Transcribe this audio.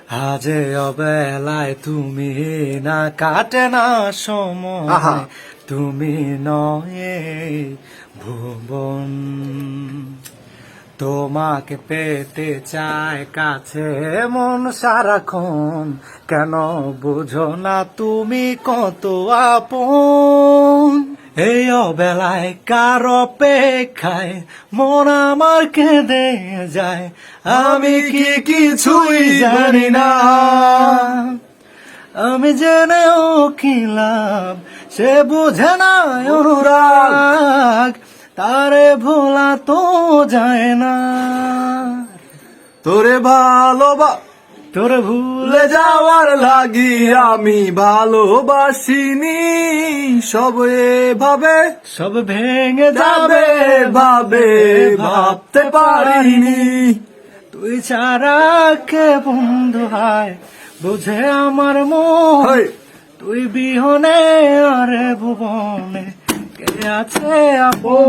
আজে অবেলায় তুমি না কাটে না সময় তুমি নয় ভুবন তোমাকে পেতে চায় কাছে মন সারাক্ষণ কেন বুঝো না তুমি কত আপন এই অবেলায় কার অপেক্ষায় মন আমার কেঁদে যায় আমি কি কিছুই জানি না আমি জেনেও কি লাভ সে বুঝে না অনুরাগ তারে ভোলা তো যায় না তোরে তোরে ভুলে যাওয়ার লাগি আমি ভালোবাসিনি সব এভাবে সব ভেঙে যাবে ভাবে ভাবতে পারিনি তুই ছাড়া কে বন্ধু হয় বুঝে আমার মন তুই বিহনে আরে ভুবনে কে আছে আপন